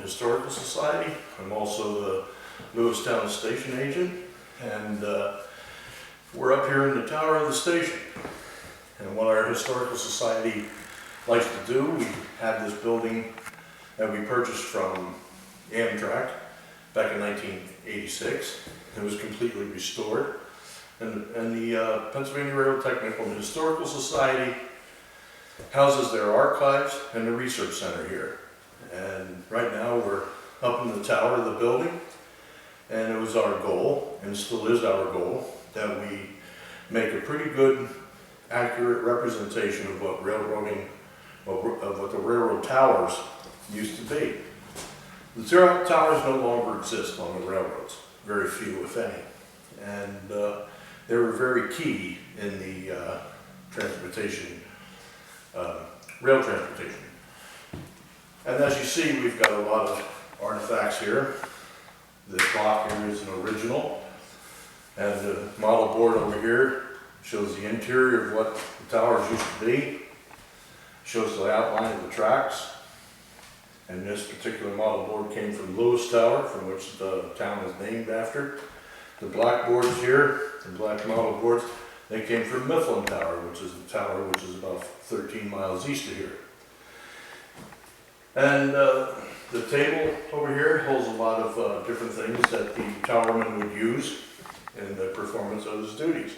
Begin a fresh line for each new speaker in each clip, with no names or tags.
Historical Society. I'm also the Lewistown station agent, and we're up here in the tower of the station. And what our Historical Society likes to do, we have this building that we purchased from Amtrak back in 1986. It was completely restored. And the Pennsylvania Railroad Technical and Historical Society houses their archives and the research center here. And right now we're up in the tower of the building, and it was our goal, and still is our goal, that we make a pretty good, accurate representation of what railroading, of what the railroad towers used to be. The towers no longer exist on the railroads, very few if any, and they were very key in the transportation, rail transportation. And as you see, we've got a lot of artifacts here. This clock here is an original, and the model board over here shows the interior of what the towers used to be, shows the outline of the tracks, and this particular model board came from Lewistown, from which the town is named after. The black boards here, the black model boards, they came from Mifflin Tower, which is a tower which is about 13 miles east of here. And the table over here holds a lot of different things that the towerman would use in the performance of his duties,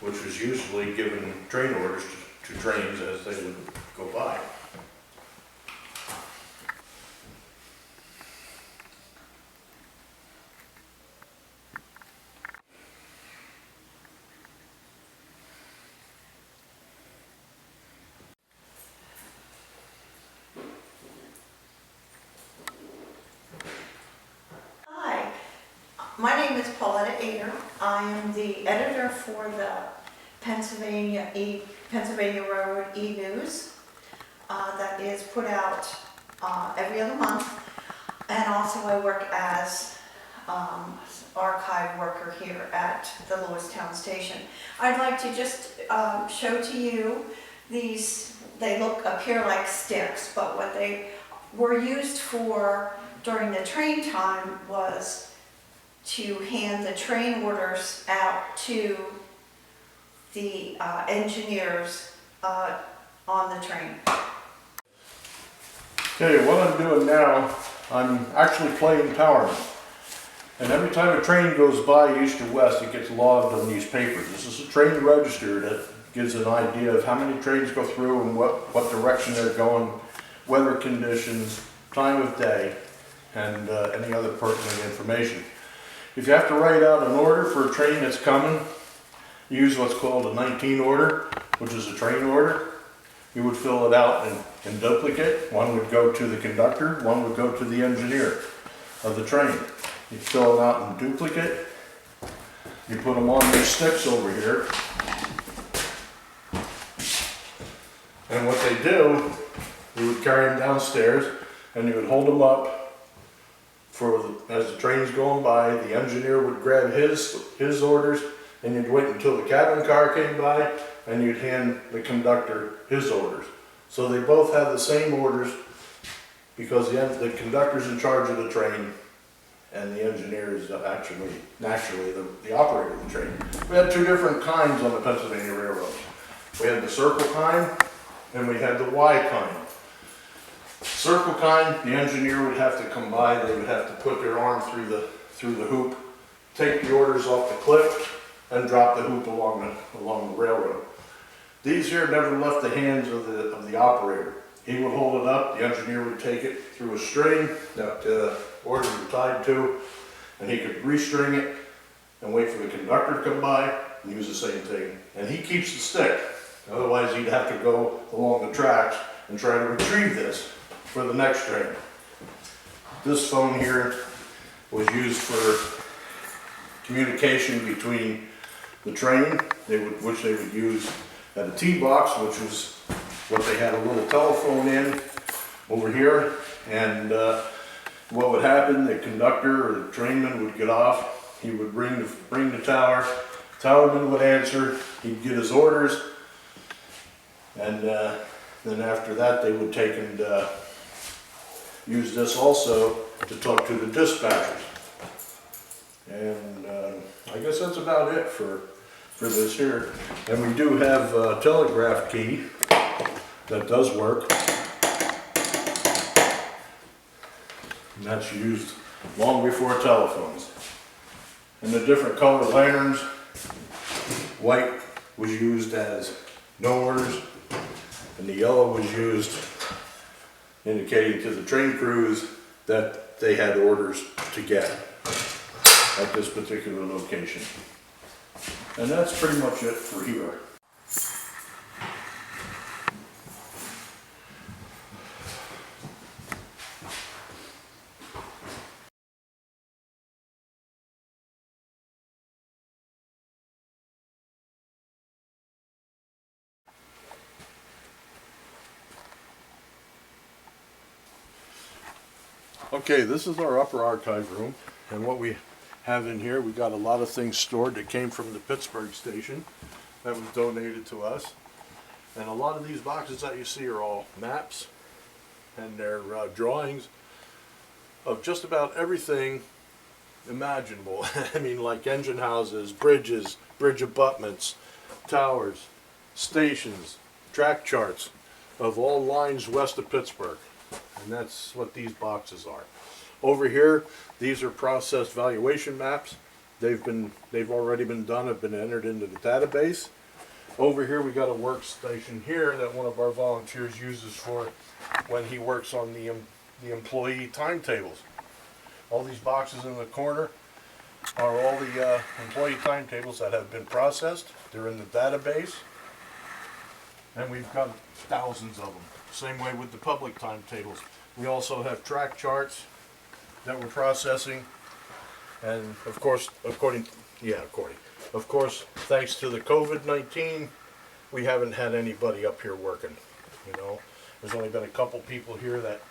which was usually given train orders to trains as they would go by.
My name is Pauletta. I am the editor for the Pennsylvania Road E-News that is put out every other month, and also I work as archive worker here at the Lewistown station. I'd like to just show to you these. They appear like sticks, but what they were used for during the train time was to hand the train orders out to the engineers on the train.
Okay, what I'm doing now, I'm actually playing towerman. And every time a train goes by east or west, it gets logged on these papers. This is a train register that gives an idea of how many trains go through and what direction they're going, weather conditions, time of day, and any other pertinent information. If you have to write out an order for a train that's coming, you use what's called a 19 order, which is a train order. You would fill it out in duplicate. One would go to the conductor, one would go to the engineer of the train. You fill it out in duplicate. You put them on these sticks over here. And what they do, you would carry them downstairs and you would hold them up. As the train's going by, the engineer would grab his orders, and you'd wait until the cabin car came by, and you'd hand the conductor his orders. So they both have the same orders, because the conductor's in charge of the train, and the engineer is actually, naturally, the operator of the train. We had two different kinds on the Pennsylvania Railroad. We had the circle kind, and we had the Y kind. Circle kind, the engineer would have to come by, they would have to put their arm through the hoop, take the orders off the clip, and drop the hoop along the railroad. These here never left the hands of the operator. He would hold it up, the engineer would take it through a string that orders were tied to, and he could restring it and wait for the conductor to come by and use the same thing. And he keeps the stick, otherwise he'd have to go along the tracks and try to retrieve this for the next train. This phone here was used for communication between the train, which they would use at a T-box, which was what they had a little telephone in over here. And what would happen, the conductor or the trainman would get off, he would ring the tower, towerman would answer, he'd get his orders, and then after that they would take and use this also to talk to the dispatchers. And I guess that's about it for this here. And we do have a Telegraph Key that does work. And that's used long before telephones. And the different color lanterns, white was used as no orders, and the yellow was used indicating to the train crews that they had orders to get at this particular location. And that's pretty much it for here. Okay, this is our upper archive room, and what we have in here, we got a lot of things stored that came from the Pittsburgh station that was donated to us. And a lot of these boxes that you see are all maps, and they're drawings of just about everything imaginable. I mean, like engine houses, bridges, bridge abutments, towers, stations, track charts of all lines west of Pittsburgh. And that's what these boxes are. Over here, these are processed valuation maps. They've already been done, have been entered into the database. Over here we got a workstation here that one of our volunteers uses for when he works on the employee timetables. All these boxes in the corner are all the employee timetables that have been processed. They're in the database, and we've got thousands of them. Same way with the public timetables. We also have track charts that we're processing, and of course, of course, thanks to the COVID-19, we haven't had anybody up here working. You know, there's only been a couple people here that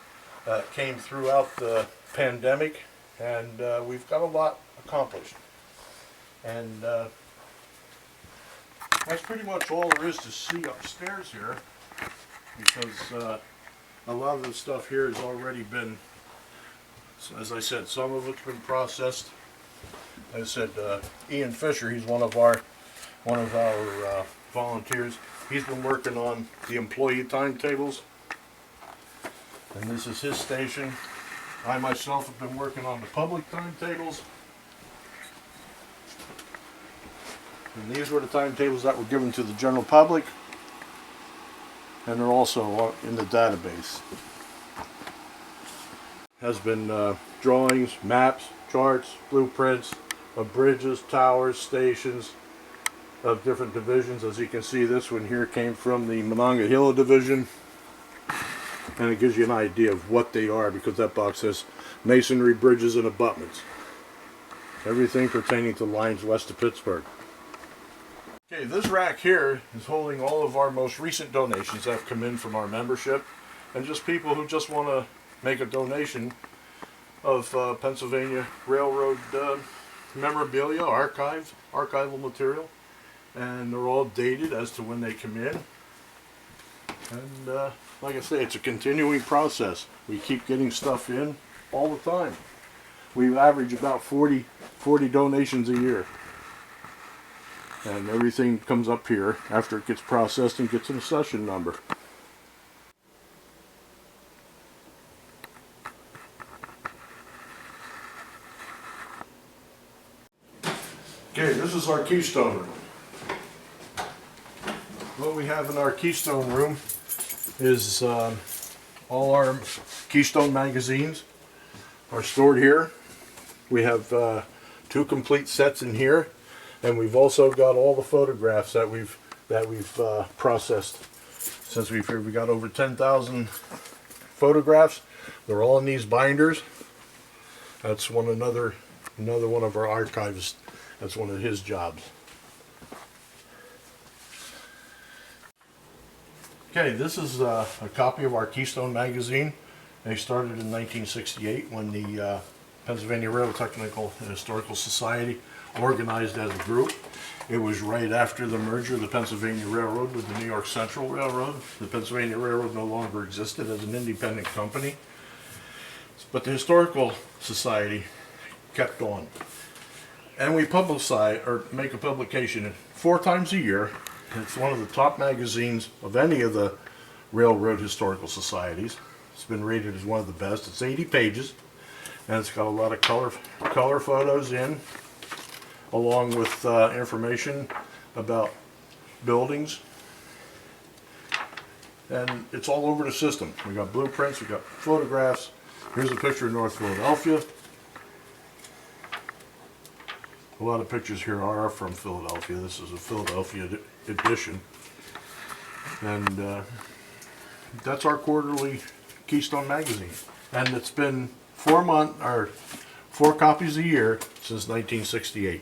came throughout the pandemic, and we've got a lot accomplished. And that's pretty much all there is to see upstairs here, because a lot of the stuff here has already been, as I said, some of it's been processed. As I said, Ian Fisher, he's one of our volunteers. He's been working on the employee timetables, and this is his station. I myself have been working on the public timetables, and these were the timetables that were given to the general public, and they're also in the database. Has been drawings, maps, charts, blueprints of bridges, towers, stations of different divisions. As you can see, this one here came from the Monongahela division, and it gives you an idea of what they are, because that box says masonry, bridges, and abutments. Everything pertaining to lines west of Pittsburgh. Okay, this rack here is holding all of our most recent donations that have come in from our membership, and just people who just want to make a donation of Pennsylvania Railroad memorabilia, archival material, and they're all dated as to when they come in. And like I say, it's a continuing process. We keep getting stuff in all the time. We average about 40 donations a year. And everything comes up here after it gets processed and gets an accession number. Okay, this is our Keystone room. What we have in our Keystone room is all our Keystone magazines are stored here. We have 2 complete sets in here, and we've also got all the photographs that we've processed. Since we got over 10,000 photographs, they're all in these binders. That's another one of our archivists. That's one of his jobs. Okay, this is a copy of our Keystone Magazine. They started in 1968 when the Pennsylvania Railroad Technical and Historical Society organized as a group. It was right after the merger of the Pennsylvania Railroad with the New York Central Railroad. The Pennsylvania Railroad no longer existed as an independent company, but the Historical Society kept on. And we publicize, or make a publication 4 times a year. It's one of the top magazines of any of the railroad historical societies. It's been rated as one of the best. It's 80 pages, and it's got a lot of color photos in, along with information about buildings. And it's all over the system. We got blueprints, we got photographs. Here's a picture of North Philadelphia. A lot of pictures here are from Philadelphia. This is a Philadelphia edition. And that's our quarterly Keystone Magazine. And it's been 4 copies a year since 1968.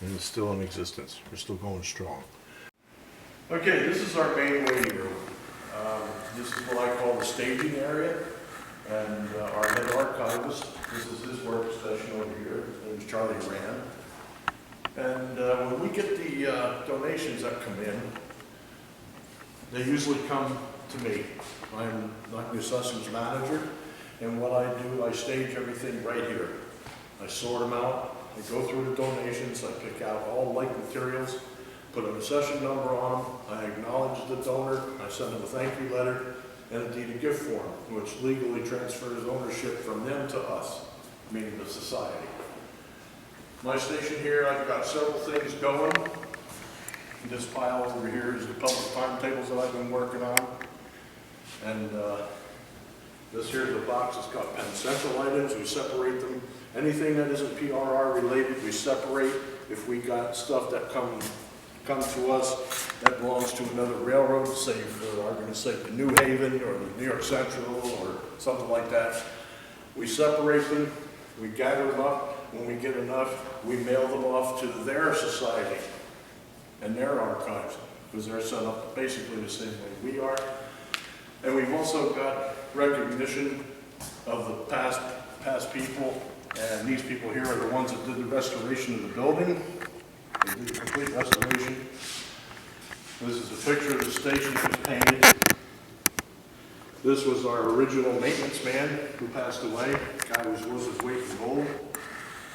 And it's still in existence. We're still going strong. Okay, this is our main waiting room. This is what I call the staging area. And our head archivist, this is his workstation over here. His name is Charlie Rand. And when we get the donations that come in, they usually come to me. I'm the systems manager, and what I do, I stage everything right here. I sort them out, I go through the donations, I pick out all like materials, put an accession number on them, I acknowledge the donor, I send them a thank you letter, and a deed of gift form, which legally transfers ownership from them to us, meaning the society. My station here, I've got several things going. This pile over here is the public timetables that I've been working on. And this here's a box that's got Penn Central items. We separate them. Anything that isn't PRR related, we separate. If we got stuff that come to us that belongs to another railroad, say for argument's sake, the New Haven or the New York Central or something like that, we separate them, we gather them up. When we get enough, we mail them off to their society and their archives, because they're set up basically the same way we are. And we've also got recognition of the past people, and these people here are the ones that did the restoration of the building. They did a complete restoration. This is a picture of the station that was painted. This was our original maintenance man who passed away. The guy was worth his weight in gold.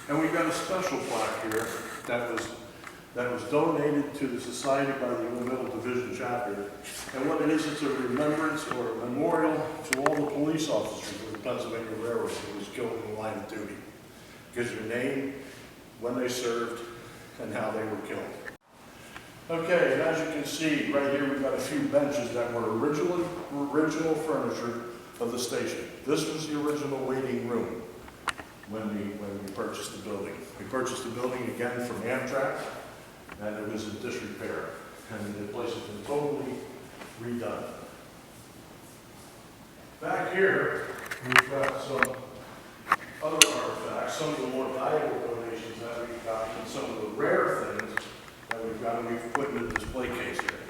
And we've got a special plaque here that was donated to the society by the Middle Division chapter. And what it is, it's a remembrance or a memorial to all the police officers of the Pennsylvania Railroad who was killed in the line of duty. It gives your name, when they served, and how they were killed. Okay, and as you can see, right here we've got a few benches that were original furniture of the station. This was the original waiting room when we purchased the building. We purchased the building again from Amtrak, and it was in disrepair, and the place has been totally redone. Back here, we've got some other artifacts, some of the more valuable donations that we've got, and some of the rare things that we've got, and we've put in a display case here.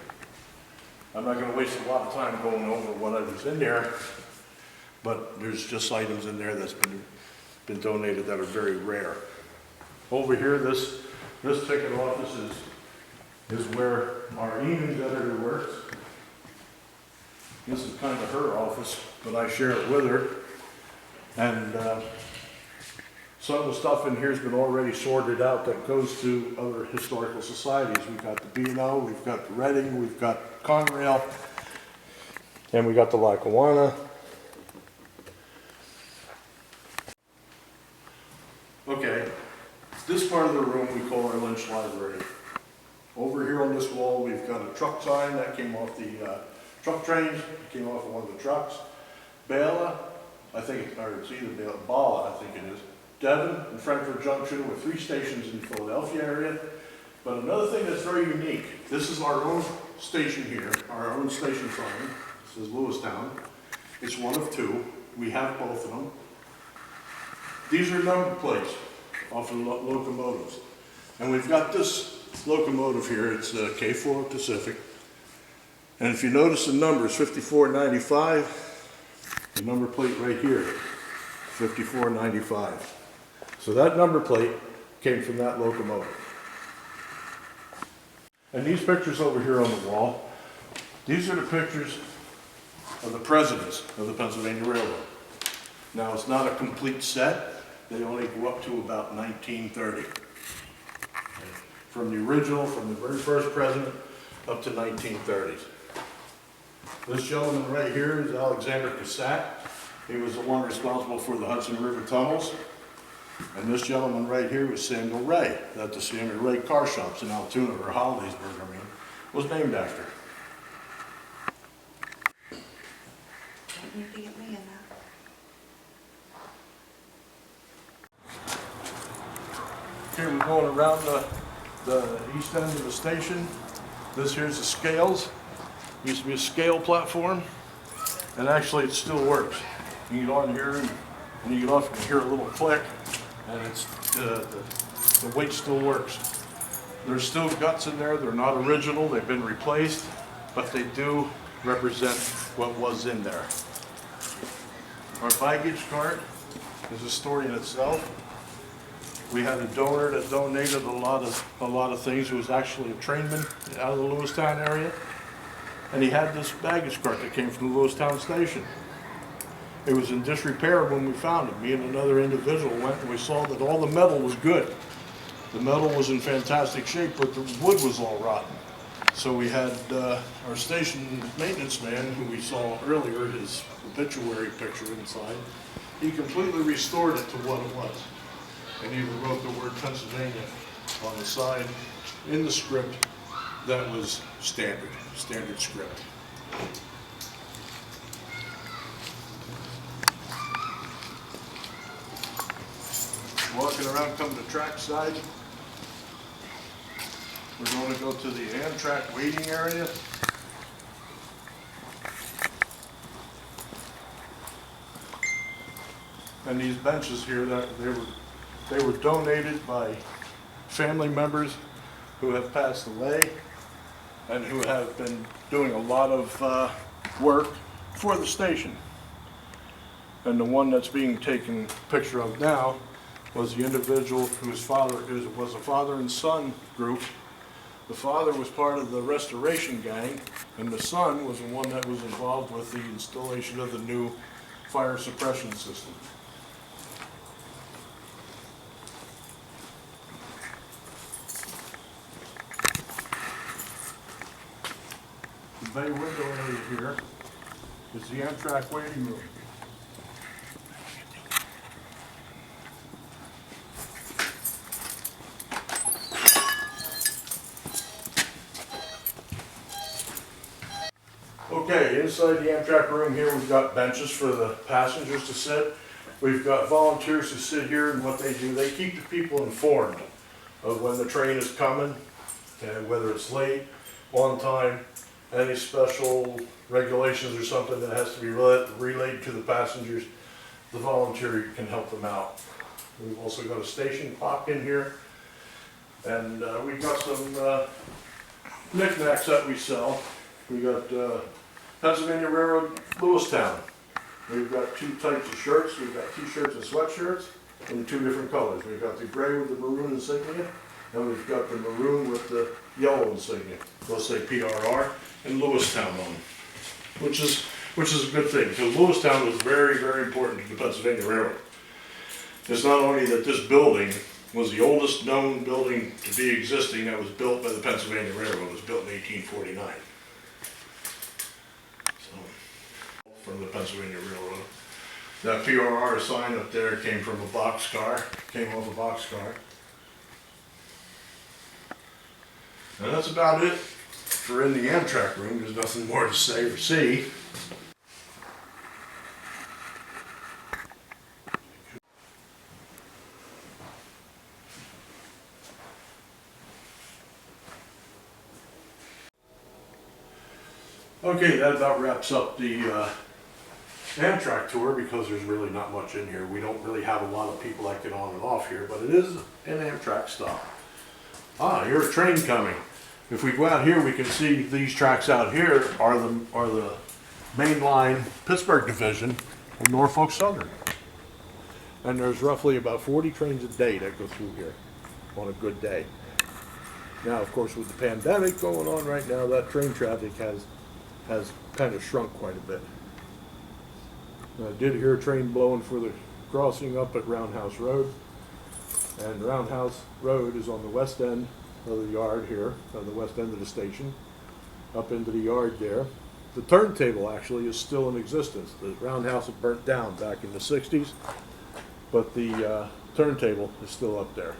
I'm not going to waste a lot of time going over what was in there, but there's just items in there that's been donated that are very rare. Over here, this ticket office is where our Enid's editor works. This is kind of her office, but I share it with her. And some of the stuff in here has been already sorted out that goes to other historical societies. We've got the B&O, we've got the Reading, we've got Conrail, and we got the Lackawanna. Okay, this part of the room we call our Lynch Library. Over here on this wall we've got a truck sign that came off the truck trains, it came off of one of the trucks. Bala, I think, or it's either Bala, I think it is, Devon and Frankfurt Junction with 3 stations in the Philadelphia area. But another thing that's very unique, this is our own station here, our own station sign. This is Lewistown. It's one of 2. We have both of them. These are number plates off of locomotives. And we've got this locomotive here, it's a K4 Pacific. And if you notice the numbers, 5495, the number plate right here, 5495. So that number plate came from that locomotive. And these pictures over here on the wall, these are the pictures of the presidents of the Pennsylvania Railroad. Now, it's not a complete set. They only go up to about 1930. From the original, from the very first president, up to 1930s. This gentleman right here is Alexander Cassatt. He was the one responsible for the Hudson River tunnels. And this gentleman right here was Samuel Ray, that the Samuel Ray car shops in Altoona, or Hollidaysburg, I mean, was named after.
Don't need to get me in that.
Here we're going around the east end of the station. This here's the scales. Used to be a scale platform, and actually it still works. You get on here, and when you get off, you can hear a little click, and it's the weight still works. There's still guts in there. They're not original. They've been replaced, but they do represent what was in there. Our baggage cart is a story in itself. We had a donor that donated a lot of things. It was actually a trainman out of the Lewistown area. And he had this baggage cart that came from the Lewistown station. It was in disrepair when we found it. Me and another individual went and we saw that all the metal was good. The metal was in fantastic shape, but the wood was all rotten. So we had our station maintenance man, who we saw earlier, his obituary picture inside, he completely restored it to what it was. And even wrote the word Pennsylvania on the side in the script that was standard script. Walking around, come to track side. We're going to go to the Amtrak waiting area. And these benches here, they were donated by family members who have passed away and who have been doing a lot of work for the station. And the one that's being taken picture of now was the individual whose father was a father and son group. The father was part of the restoration gang, and the son was the one that was involved with the installation of the new fire suppression system. The bay window area here is the Amtrak waiting room. Okay, inside the Amtrak room here, we've got benches for the passengers to sit. We've got volunteers who sit here, and what they do, they keep the people informed of when the train is coming, and whether it's late, on time, any special regulations or something that has to be relayed to the passengers. The volunteer can help them out. We've also got a station clock in here, and we've got some knickknacks that we sell. We got Pennsylvania Railroad, Lewistown. We've got 2 types of shirts. We've got t-shirts and sweatshirts in 2 different colors. We've got the gray with the maroon insignia, and we've got the maroon with the yellow insignia. They'll say PRR and Lewistown on them, which is a good thing, because Lewistown was very, very important to the Pennsylvania Railroad. It's not only that this building was the oldest known building to be existing that was built by the Pennsylvania Railroad. It was built in 1849. From the Pennsylvania Railroad. That PRR sign up there came from a boxcar, came off a boxcar. And that's about it for in the Amtrak room. There's nothing more to say or see. Okay, that about wraps up the Amtrak tour, because there's really not much in here. We don't really have a lot of people that get on and off here, but it is an Amtrak stop. Ah, here's a train coming. If we go out here, we can see these tracks out here are the main line Pittsburgh division of Norfolk Southern. And there's roughly about 40 trains a day that go through here on a good day. Now, of course, with the pandemic going on right now, that train traffic has kind of shrunk quite a bit. I did hear a train blowing for the crossing up at Roundhouse Road. And Roundhouse Road is on the west end of the yard here, on the west end of the station, up into the yard there. The turntable actually is still in existence. The roundhouse had burnt down back in the 60s, but the turntable is still up there.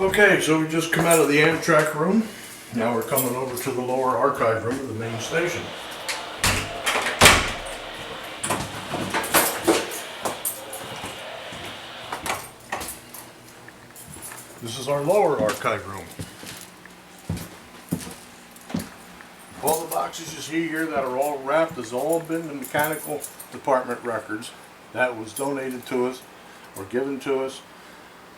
Okay, so we just come out of the Amtrak room. Now we're coming over to the lower archive room of the main station. This is our lower archive room. All the boxes you see here that are all wrapped has all been the mechanical department records that was donated to us or given to us.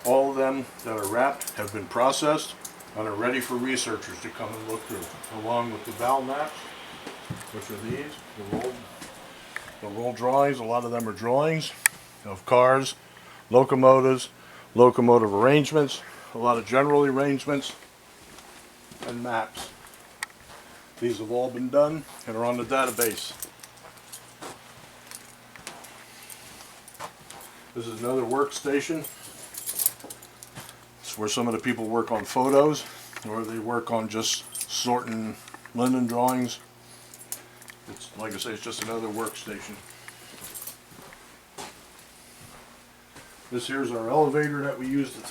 All of them that are wrapped have been processed and are ready for researchers to come and look through, along with the valve maps, which are these, the roll drawings. A lot of them are drawings of cars, locomotives, locomotive arrangements, a lot of general arrangements, and maps. These have all been done and are on the database. This is another workstation. It's where some of the people work on photos, or they work on just sorting linen drawings. It's, like I say, it's just another workstation. This here's our elevator that we use to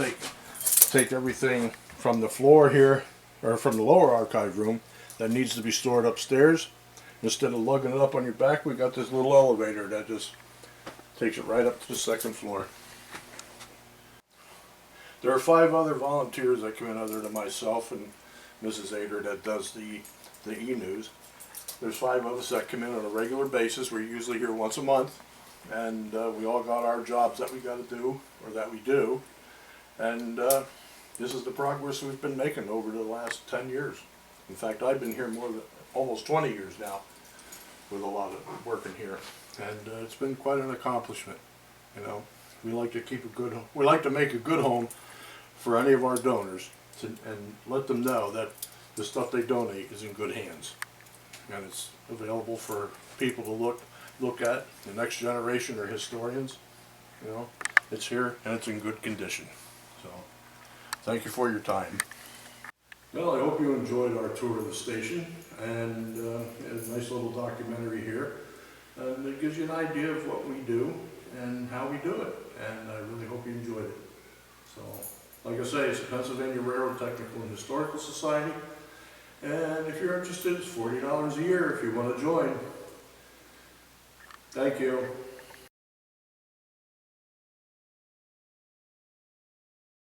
take everything from the floor here, or from the lower archive room that needs to be stored upstairs. Instead of lugging it up on your back, we got this little elevator that just takes it right up to the second floor. There are 5 other volunteers that come in other than myself and Mrs. Ader that does the e-news. There's 5 of us that come in on a regular basis. We're usually here once a month, and we all got our jobs that we got to do, or that we do. And this is the progress we've been making over the last 10 years. In fact, I've been here more than almost 20 years now with a lot of working here, and it's been quite an accomplishment. You know, we like to make a good home for any of our donors, and let them know that the stuff they donate is in good hands, and it's available for people to look at. The next generation are historians. You know, it's here and it's in good condition. So, thank you for your time. Well, I hope you enjoyed our tour of the station, and a nice little documentary here. And it gives you an idea of what we do and how we do it, and I really hope you enjoyed it. So, like I say, it's the Pennsylvania Railroad Technical and Historical Society, and if you're interested, it's $40 a year if you want to join. Thank you.